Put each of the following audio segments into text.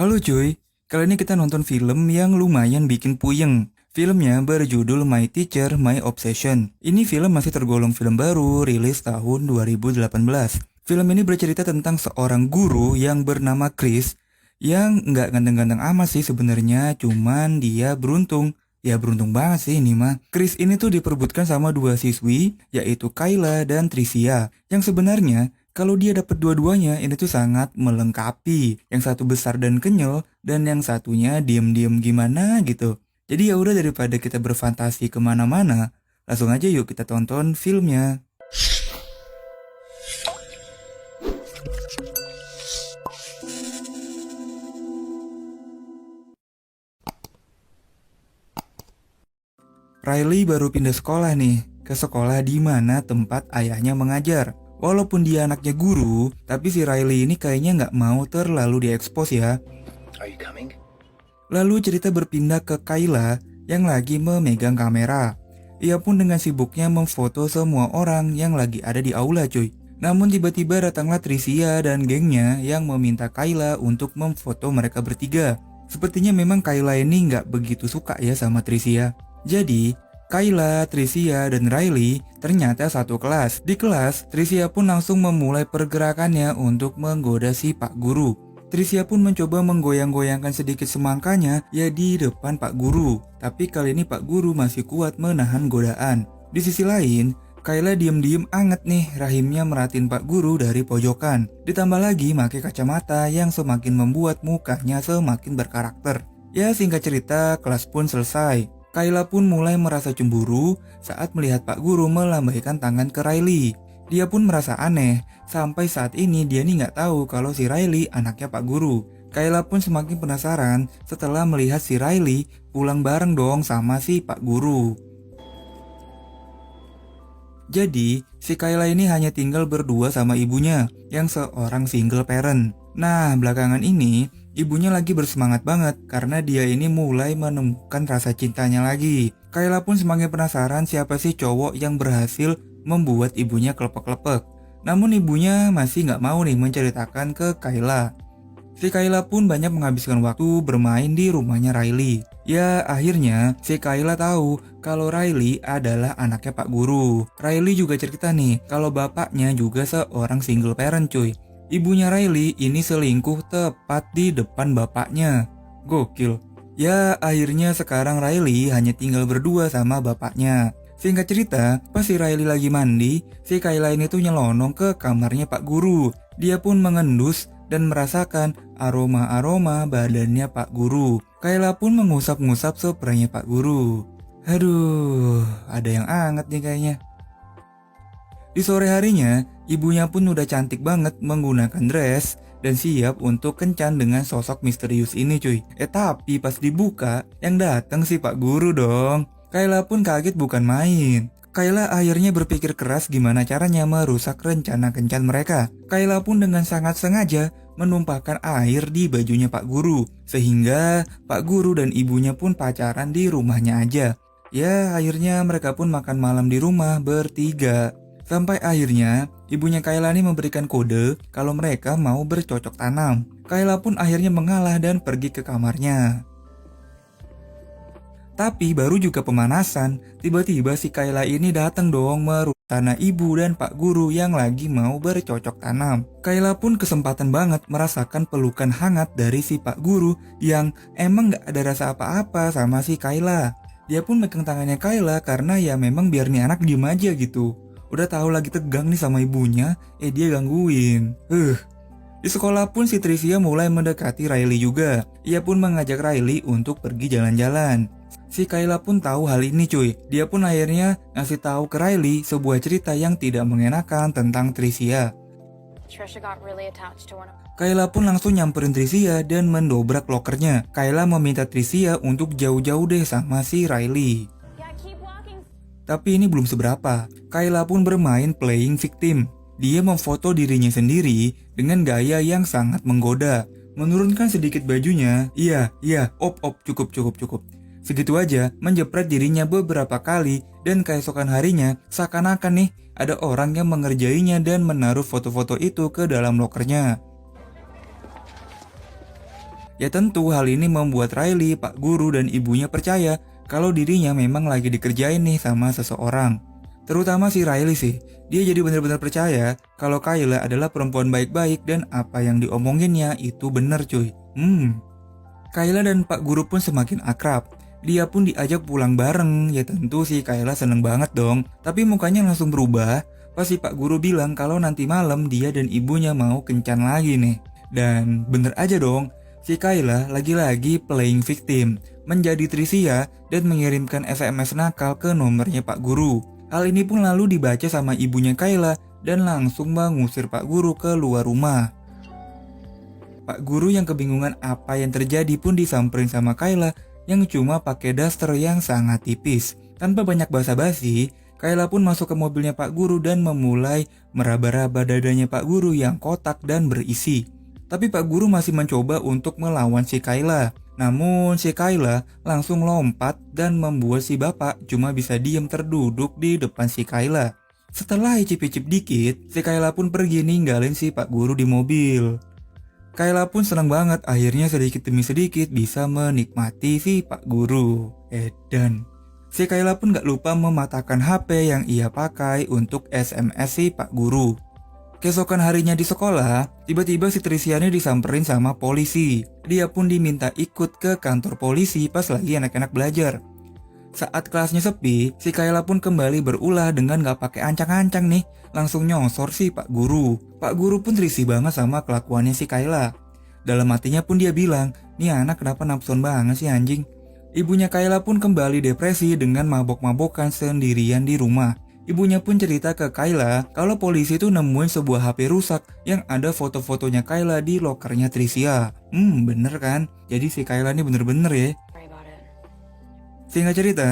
Halo cuy, kali ini kita nonton film yang lumayan bikin puyeng. Filmnya berjudul My Teacher, My Obsession. Ini film masih tergolong film baru, rilis tahun 2018. Film ini bercerita tentang seorang guru yang bernama Chris, yang nggak ganteng-ganteng amat sih sebenarnya, cuman dia beruntung. Ya beruntung banget sih ini mah. Chris ini tuh diperebutkan sama dua siswi, yaitu Kayla dan Tricia, yang sebenarnya kalau dia dapat dua-duanya, ini tuh sangat melengkapi. Yang satu besar dan kenyal, dan yang satunya diem-diem gimana gitu. Jadi ya udah, daripada kita berfantasi kemana-mana, langsung aja yuk kita tonton filmnya. Riley baru pindah sekolah nih, ke sekolah di mana tempat ayahnya mengajar. Walaupun dia anaknya guru, tapi si Riley ini kayaknya nggak mau terlalu diekspos ya. Are you coming? Lalu cerita berpindah ke Kayla yang lagi memegang kamera. Ia pun dengan sibuknya memfoto semua orang yang lagi ada di aula cuy. Namun tiba-tiba datanglah Tricia dan gengnya yang meminta Kayla untuk memfoto mereka bertiga. Sepertinya memang Kayla ini nggak begitu suka ya sama Tricia. Jadi, Kayla, Tricia, dan Riley ternyata satu kelas. Di kelas, Tricia pun langsung memulai pergerakannya untuk menggoda si Pak Guru. Tricia pun mencoba menggoyang-goyangkan sedikit semangkanya ya di depan Pak Guru. Tapi kali ini Pak Guru masih kuat menahan godaan. Di sisi lain, Kayla diem-diem anget nih rahimnya merhatiin Pak Guru dari pojokan. Ditambah lagi pakai kacamata yang semakin membuat mukanya semakin berkarakter. Ya singkat cerita, kelas pun selesai. Kayla pun mulai merasa cemburu saat melihat Pak Guru melambaikan tangan ke Riley. Dia pun merasa aneh, sampai saat ini dia nih nggak tahu kalau si Riley anaknya Pak Guru. Kayla pun semakin penasaran setelah melihat si Riley pulang bareng dong sama si Pak Guru. Jadi, si Kayla ini hanya tinggal berdua sama ibunya, yang seorang single parent. Nah, belakangan ini, ibunya lagi bersemangat banget karena dia ini mulai menemukan rasa cintanya lagi. Kayla pun semakin penasaran siapa sih cowok yang berhasil membuat ibunya kelepek-kelepek. Namun ibunya masih nggak mau nih menceritakan ke Kayla. Si Kayla pun banyak menghabiskan waktu bermain di rumahnya Riley. Ya akhirnya si Kayla tahu kalau Riley adalah anaknya Pak Guru. Riley juga cerita nih kalau bapaknya juga seorang single parent cuy. Ibunya Riley ini selingkuh tepat di depan bapaknya. Gokil. Ya akhirnya sekarang Riley hanya tinggal berdua sama bapaknya. Singkat cerita, pas si Riley lagi mandi, si Kayla ini tuh nyelonong ke kamarnya Pak Guru. Dia pun mengendus dan merasakan aroma-aroma badannya Pak Guru. Kayla pun mengusap-ngusap spraynya Pak Guru. Aduh, ada yang anget nih kayaknya. Di sore harinya, ibunya pun udah cantik banget menggunakan dress dan siap untuk kencan dengan sosok misterius ini cuy. Tapi pas dibuka, yang datang si Pak Guru dong. Kayla pun kaget bukan main. Kayla akhirnya berpikir keras gimana caranya merusak rencana kencan mereka. Kayla pun dengan sangat sengaja menumpahkan air di bajunya Pak Guru, sehingga Pak Guru dan ibunya pun pacaran di rumahnya aja. Ya akhirnya mereka pun makan malam di rumah bertiga. Sampai akhirnya ibunya Kayla ini memberikan kode kalau mereka mau bercocok tanam. Kayla pun akhirnya mengalah dan pergi ke kamarnya. Tapi baru juga pemanasan, tiba-tiba si Kayla ini datang dong merusak tanah ibu dan Pak Guru yang lagi mau bercocok tanam. Kayla pun kesempatan banget merasakan pelukan hangat dari si Pak Guru yang emang gak ada rasa apa-apa sama si Kayla. Dia pun megang tangannya Kayla karena ya memang biar nih anak diem aja gitu. Udah tahu lagi tegang nih sama ibunya, dia gangguin. Di sekolah pun si Tricia mulai mendekati Riley juga. Ia pun mengajak Riley untuk pergi jalan-jalan. Si Kayla pun tahu hal ini cuy. Dia pun akhirnya ngasih tahu ke Riley sebuah cerita yang tidak mengenakan tentang Tricia. Kayla pun langsung nyamperin Tricia dan mendobrak lokernya. Kayla meminta Tricia untuk jauh-jauh deh sama si Riley. Tapi ini belum seberapa. Kayla pun bermain playing victim. Dia memfoto dirinya sendiri dengan gaya yang sangat menggoda. Menurunkan sedikit bajunya. Iya, cukup. Segitu aja menjepret dirinya beberapa kali dan keesokan harinya seakan-akan nih ada orang yang mengerjainya dan menaruh foto-foto itu ke dalam lokernya. Ya tentu hal ini membuat Riley, Pak Guru, dan ibunya percaya kalau dirinya memang lagi dikerjain nih sama seseorang. Terutama si Riley sih, dia jadi benar-benar percaya kalau Kayla adalah perempuan baik-baik dan apa yang diomonginnya itu bener cuy. Kayla dan Pak Guru pun semakin akrab. Dia pun diajak pulang bareng, ya tentu si Kayla seneng banget dong. Tapi mukanya langsung berubah pas si Pak Guru bilang kalau nanti malam dia dan ibunya mau kencan lagi nih. Dan bener aja dong, si Kayla lagi-lagi playing victim, menjadi Tricia dan mengirimkan SMS nakal ke nomornya Pak Guru. Hal ini pun lalu dibaca sama ibunya Kayla dan langsung mengusir Pak Guru ke luar rumah. Pak Guru yang kebingungan apa yang terjadi pun disamperin sama Kayla yang cuma pakai daster yang sangat tipis. Tanpa banyak basa-basi, Kayla pun masuk ke mobilnya Pak Guru dan memulai meraba-raba dadanya Pak Guru yang kotak dan berisi. Tapi Pak Guru masih mencoba untuk melawan si Kayla. Namun si Kayla langsung lompat dan membuat si bapak cuma bisa diam terduduk di depan si Kayla. Setelah icip-icip dikit, si Kayla pun pergi ninggalin si Pak Guru di mobil. Kayla pun senang banget akhirnya sedikit demi sedikit bisa menikmati si Pak Guru. Dan si Kayla pun gak lupa mematahkan HP yang ia pakai untuk SMS si Pak Guru. Keesokan harinya di sekolah, tiba-tiba si Tricia ini disamperin sama polisi. Dia pun diminta ikut ke kantor polisi pas lagi anak-anak belajar. Saat kelasnya sepi, si Kayla pun kembali berulah dengan gak pakai ancang-ancang nih, langsung nyosor si Pak Guru. Pak Guru pun risih banget sama kelakuannya si Kayla. Dalam hatinya pun dia bilang, nih anak kenapa nafsuan banget sih anjing. Ibunya Kayla pun kembali depresi dengan mabok-mabokan sendirian di rumah. Ibunya pun cerita ke Kayla kalau polisi tuh nemuin sebuah HP rusak yang ada foto-fotonya Kayla di lokernya Tricia. Bener kan? Jadi si Kayla ini bener-bener ya. Singkat cerita,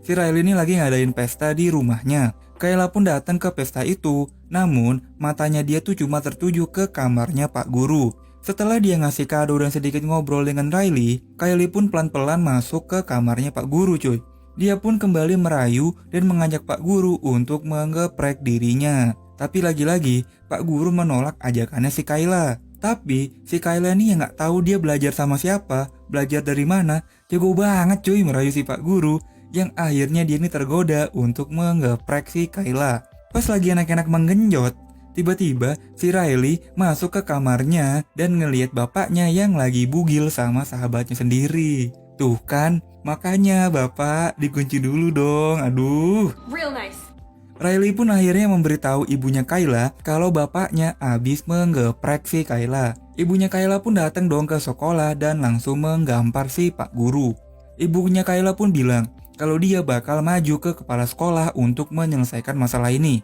si Riley ini lagi ngadain pesta di rumahnya. Kayla pun datang ke pesta itu, namun matanya dia tuh cuma tertuju ke kamarnya Pak Guru. Setelah dia ngasih kado dan sedikit ngobrol dengan Riley, Kylie pun pelan-pelan masuk ke kamarnya Pak Guru cuy. Dia pun kembali merayu dan mengajak Pak Guru untuk menggeprek dirinya. Tapi lagi-lagi, Pak Guru menolak ajakannya si Kayla. Tapi si Kayla nih yang gak tahu dia belajar sama siapa, belajar dari mana, jago banget cuy merayu si Pak Guru, yang akhirnya dia ini tergoda untuk menggeprek si Kayla. Pas lagi anak-anak menggenjot, tiba-tiba si Riley masuk ke kamarnya dan ngelihat bapaknya yang lagi bugil sama sahabatnya sendiri. Tuh kan, makanya bapak dikunci dulu dong, aduh. Real nice. Riley pun akhirnya memberitahu ibunya Kayla kalau bapaknya abis menggeprek si Kayla. Ibunya Kayla pun datang dong ke sekolah dan langsung menggampar si Pak Guru. Ibunya Kayla pun bilang kalau dia bakal maju ke kepala sekolah untuk menyelesaikan masalah ini.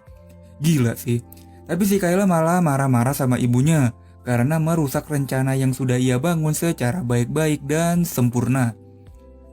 Gila sih. Tapi si Kayla malah marah-marah sama ibunya karena merusak rencana yang sudah ia bangun secara baik-baik dan sempurna.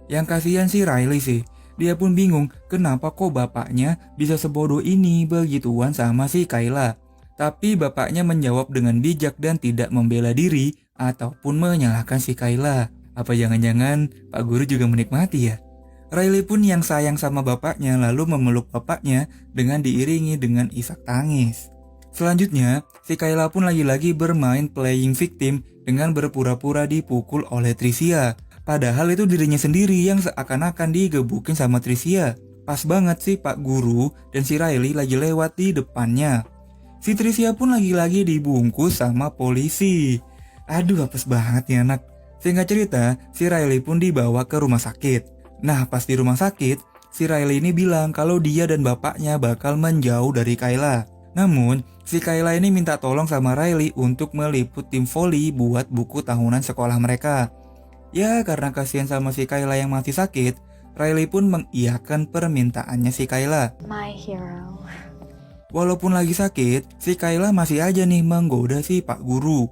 Yang kasihan si Riley sih. Dia pun bingung kenapa kok bapaknya bisa sebodoh ini begituan sama si Kayla. Tapi bapaknya menjawab dengan bijak dan tidak membela diri ataupun menyalahkan si Kayla. Apa jangan-jangan Pak Guru juga menikmati ya? Riley pun yang sayang sama bapaknya lalu memeluk bapaknya dengan diiringi dengan isak tangis. Selanjutnya, si Kayla pun lagi-lagi bermain playing victim dengan berpura-pura dipukul oleh Tricia. Padahal itu dirinya sendiri yang seakan-akan digebukin sama Tricia. Pas banget sih Pak Guru dan si Riley lagi lewat di depannya. Si Tricia pun lagi-lagi dibungkus sama polisi. Aduh apes banget nih anak. Singkat cerita, si Riley pun dibawa ke rumah sakit. Nah pas di rumah sakit, si Riley ini bilang kalau dia dan bapaknya bakal menjauh dari Kayla. Namun, si Kayla ini minta tolong sama Riley untuk meliput tim voli buat buku tahunan sekolah mereka. Ya karena kasihan sama si Kayla yang masih sakit, Riley pun mengiyakan permintaannya si Kayla. My hero. Walaupun lagi sakit, si Kayla masih aja nih menggoda si Pak Guru.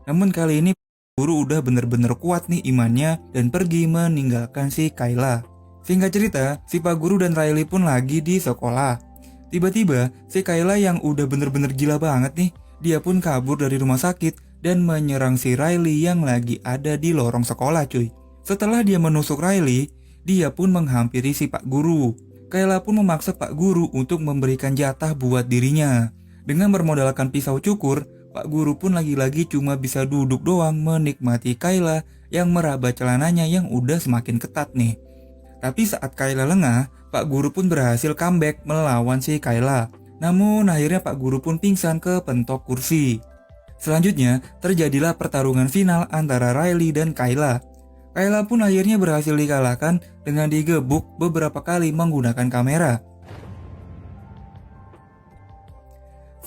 Namun kali ini Pak Guru udah bener-bener kuat nih imannya dan pergi meninggalkan si Kayla. Singkat cerita, si Pak Guru dan Riley pun lagi di sekolah. Tiba-tiba, si Kayla yang udah bener-bener gila banget nih, dia pun kabur dari rumah sakit dan menyerang si Riley yang lagi ada di lorong sekolah cuy. Setelah dia menusuk Riley, dia pun menghampiri si Pak Guru. Kayla pun memaksa Pak Guru untuk memberikan jatah buat dirinya. Dengan bermodalkan pisau cukur, Pak Guru pun lagi-lagi cuma bisa duduk doang menikmati Kayla yang meraba celananya yang udah semakin ketat nih. Tapi saat Kayla lengah, Pak Guru pun berhasil comeback melawan si Kayla. Namun akhirnya Pak Guru pun pingsan ke pentok kursi. Selanjutnya, terjadilah pertarungan final antara Riley dan Kayla. Kayla pun akhirnya berhasil dikalahkan dengan digebuk beberapa kali menggunakan kamera.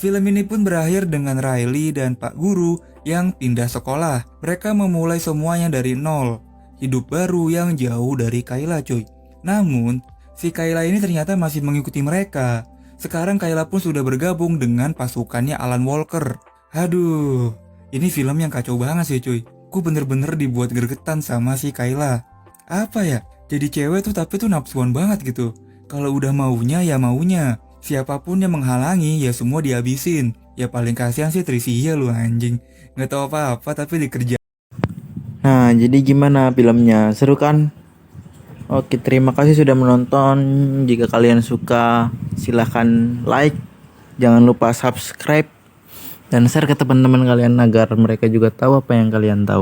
Film ini pun berakhir dengan Riley dan Pak Guru yang pindah sekolah. Mereka memulai semuanya dari nol. Hidup baru yang jauh dari Kayla cuy. Namun, si Kayla ini ternyata masih mengikuti mereka. Sekarang Kayla pun sudah bergabung dengan pasukannya Alan Walker. Aduh, ini film yang kacau banget sih cuy. Ku bener-bener dibuat gregetan sama si Kayla. Apa ya, jadi cewek tuh tapi tuh nafsuan banget gitu. Kalau udah maunya ya maunya. Siapapun yang menghalangi ya semua dihabisin. Ya paling kasihan sih Trisia lu anjing. Gak tahu apa-apa tapi dikerja. Nah, jadi gimana filmnya? Seru kan? Oke, terima kasih sudah menonton. Jika kalian suka, silahkan like. Jangan lupa subscribe dan share ke teman-teman kalian agar mereka juga tahu apa yang kalian tahu.